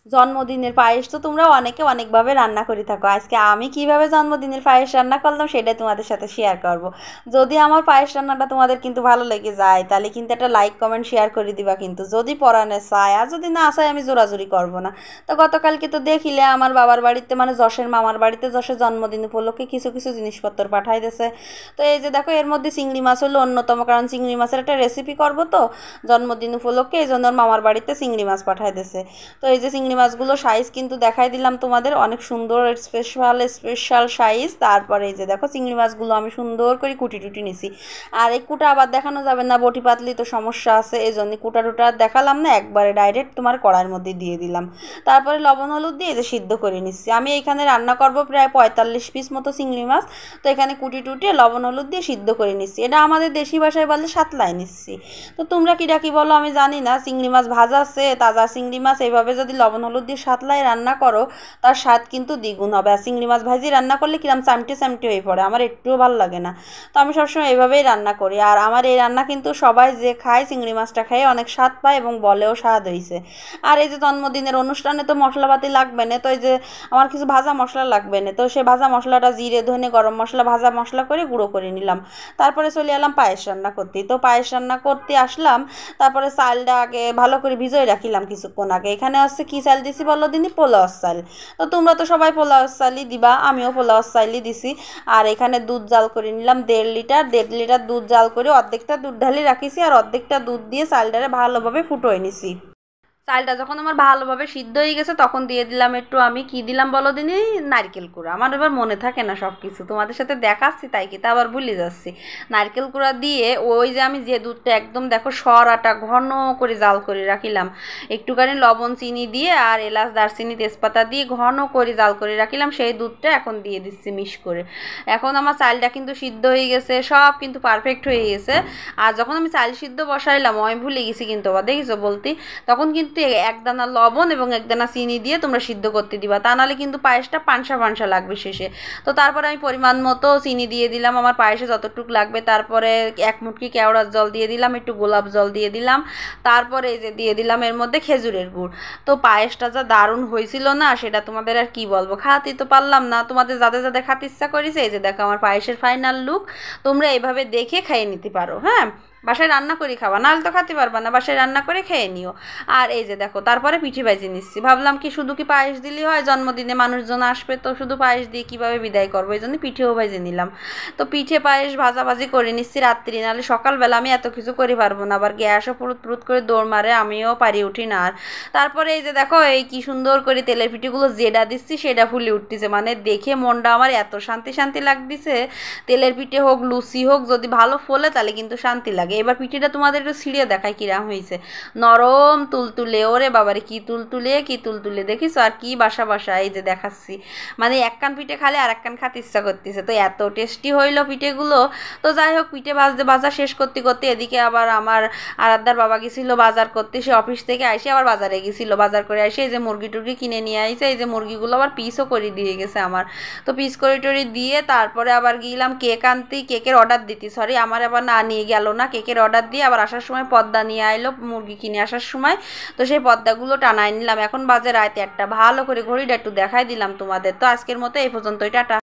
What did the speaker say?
জন্মদিনের পায়েস তো তোমরা অনেকে অনেকভাবে রান্না করে থাকো। আজকে আমি কিভাবে জন্মদিনের পায়েস রান্না করলাম সেটাই তোমাদের সাথে শেয়ার করব। যদি আমার পায়েস রান্নাটা তোমাদের কিন্তু ভালো লেগে যায় তাহলে কিন্তু একটা লাইক কমেন্ট শেয়ার করে দিবা, কিন্তু যদি পরাণে চায় আর যদি না চায় আমি জোরাজুরি করব না। তো গতকালকে তো দেখিলে আমার বাবার বাড়িতে মানে যশের মামার বাড়িতে যশের জন্মদিন উপলক্ষে কিছু কিছু জিনিসপত্র পাঠাই দিয়েছে। তো এই যে দেখো এর মধ্যে চিংড়ি মাছ হলো অন্যতম, কারণ চিংড়ি মাছের একটা রেসিপি করব তো জন্মদিন উপলক্ষে, এই জন্য মামার বাড়িতে চিংড়ি মাছ পাঠাই দিয়েছে। তো এই যে চিংড়ি মাছগুলো সাইজ কিন্তু দেখাই দিলাম তোমাদের, অনেক সুন্দর স্পেশাল স্পেশাল সাইজ। তারপরে এই যে দেখো চিংড়ি মাছগুলো আমি সুন্দর করে কুটি টুটি নিছি। আর এই কুটা আবার দেখানো যাবে না, বটি পাতলি তো সমস্যা আছে, এই জন্য কুটা টুটা দেখালাম না, একবারে ডাইরেক্ট তোমার কড়াইয়ের মধ্যে দিয়ে দিলাম। তারপরে লবণ হলুদ দিয়ে এই যে সিদ্ধ করে নিচ্ছি। আমি এখানে রান্না করব প্রায় 45 পিস মতো চিংড়ি মাছ। তো এখানে কুটি টুটি লবণ হলুদ দিয়ে সিদ্ধ করে নিচ্ছি। এটা আমাদের দেশি ভাষায় বলে সাতলাই নিচ্ছি। তো তোমরা কিরা কি বলো আমি জানি না। চিংড়ি মাছ ভাজা আছে, তাজা চিংড়ি মাছ এইভাবে যদি লবণ হলুদ দিয়ে সাতলাই রান্না করো তার স্বাদ কিন্তু দ্বিগুণ হবে। আর চিংড়ি মাছ ভাজি রান্না করলে কিরম চামটি চামটি হয়ে পড়ে, আমার একটুও ভালো লাগে না। তো আমি সবসময় এইভাবেই রান্না করি। আর আমার এই রান্না কিন্তু সবাই যে খায় চিংড়ি মাছটা খেয়ে অনেক স্বাদ পায় এবং বলেও স্বাদ হয়েছে। আর এই যে জন্মদিনের অনুষ্ঠানে তো মশলাপাতি লাগবে না, তো এই যে আমার কিছু ভাজা মশলা লাগবে না, তো সে ভাজা মশলাটা জিরে ধনে গরম মশলা ভাজা মশলা করে গুঁড়ো করে নিলাম। তারপরে চলে এলাম পায়েস রান্না করতে। তো পায়েস রান্না করতে আসলাম, তারপরে চালটা আগে ভালো করে ভিজিয়ে রাখিলাম কিছুক্ষণ আগে। এখানে হচ্ছে কী চাল দিছি বলো দিনই, পোলাওর চাল। তো তোমরা তো সবাই পোলাওর চালই দিবা, আমিও পোলাওর চালই দিছি। আর এখানে দুধ জাল করে নিলাম 1.5 লিটার দুধ জাল করে অর্ধেকটা দুধ ঢালি রাখিছি, আর অর্ধেকটা দুধ দিয়ে চালটারে ভালোভাবে ফুটোয় নিছি। চালটা যখন আমার ভালোভাবে সিদ্ধ হয়ে গেছে তখন দিয়ে দিলাম একটু, আমি কি দিলাম বলো দিনই, নারকেল কুড়া। আমার এবার মনে থাকে না সব কিছু, তোমাদের সাথে দেখাচ্ছি তাই কি তা আবার ভুলে যাচ্ছি। নারকেল কুড়া দিয়ে ওই যে আমি যে দুধটা একদম দেখো সরাটা ঘন করে জাল করে রাখিলাম, একটুখানি লবণ চিনি দিয়ে আর এলাচ দারচিনি তেজপাতা দিয়ে ঘন করে জাল করে রাখিলাম, সেই দুধটা এখন দিয়ে দিচ্ছি মিশ করে। এখন আমার চালটা কিন্তু সিদ্ধ হয়ে গেছে, সব কিন্তু পারফেক্ট হয়ে গেছে। আর যখন আমি চাল সিদ্ধ বসাইলাম আমি ভুলে গেছি কিন্তু আবার দেখিছো বলতে, তখন কিন্তু একদানা লবণ এবং একদানা চিনি দিয়ে তোমরা সিদ্ধ করতে দিবা, তা নাহলে কিন্তু পায়েসটা পানসা পানসা লাগবে শেষে। তো তারপরে আমি পরিমাণ মতো চিনি দিয়ে দিলাম আমার পায়েসে যতটুকু লাগবে। তারপরে এক মুটকি কেওড়ার জল দিয়ে দিলাম, একটু গোলাপ জল দিয়ে দিলাম। তারপরে এই যে দিয়ে দিলাম এর মধ্যে খেজুরের গুড়। তো পায়েসটা যা দারুণ হয়েছিল না সেটা তোমাদের আর কি বলবো, খাওয়াতেই তো পারলাম না। তোমাদের যাদের যাদের খাতে ইচ্ছা করেছে এই যে দেখো আমার পায়েসের ফাইনাল লুক। তোমরা এইভাবে দেখে খাইয়ে নিতে পারো, হ্যাঁ বাসায় রান্না করে খাবা, নাহলে তো খেতে পারবা না, বাসায় রান্না করে খেয়ে নিও। আর এই যে দেখো তারপরে পিঠে ভাজি নিচ্ছি, ভাবলাম কি শুধু কি পায়েস দিলেই হয়, জন্মদিনে মানুষজন আসবে তো শুধু পায়েস দিয়ে কীভাবে বিদায় করবো, এই জন্য পিঠেও ভাজি নিলাম। তো পিঠে পায়েস ভাজাভাজি করে নিচ্ছি রাত্রি, নাহলে সকালবেলা আমি এত কিছু করে পারবো না, আবার গ্যাসও পুরুত পুরুত করে দৌড় মারে, আমিও পারি উঠি না। আর তারপরে এই যে দেখো এই কি সুন্দর করে তেলের পিঠেগুলো যেটা দিচ্ছি সেটা ফুলে উঠতেছে, মানে দেখে মনটা আমার এত শান্তি শান্তি লাগতেছে। তেলের পিঠে হোক লুচি হোক যদি ভালো ফোলে তাহলে কিন্তু শান্তি লাগে। এবার পিঠেটা তোমাদের একটু ছিঁড়ে দেখায় কিরম হয়েছে, নরম তুলতুলে, ওরে বাবারে কি তুলতুলে কি তুলতুলে দেখিস। আর কি বাসা বাসা এই যে দেখাচ্ছি, মানে এক কান পিঠে খালে আর এক কান খাতে ইচ্ছা করতেছে, তো এত টেস্টি হইলো পিঠেগুলো। তো যাই হোক পিঠে ভাজা শেষ করতে করতে এদিকে আবার আমার আরাধ্যার বাবা গেছিলো বাজার করতে, সে অফিস থেকে আসে আবার বাজারে গেছিলো, বাজার করে আসে এই যে মুরগি টুরগি কিনে নিয়ে আইছে, এই যে মুরগিগুলো আবার পিসও করে দিয়ে গেছে আমার। তো পিস করে টরি দিয়ে তারপরে আবার গিয়েলাম কেক আনতে, কেকের অর্ডার দিতে, সরি আমার আবার না নিয়ে গেল না, কেকের অর্ডার দিয়ে আবার আসার সময় পর্দা নিয়ে আইলো মুরগি কিনে আসার সময়। তো সেই পর্দাগুলো টানাই নিলাম। এখন বাজে রাত 1টা, ভালো করে ঘড়িটা একটু দেখাই দিলাম তোমাদের। তো আজকের মতো এই পর্যন্তই, টাটা।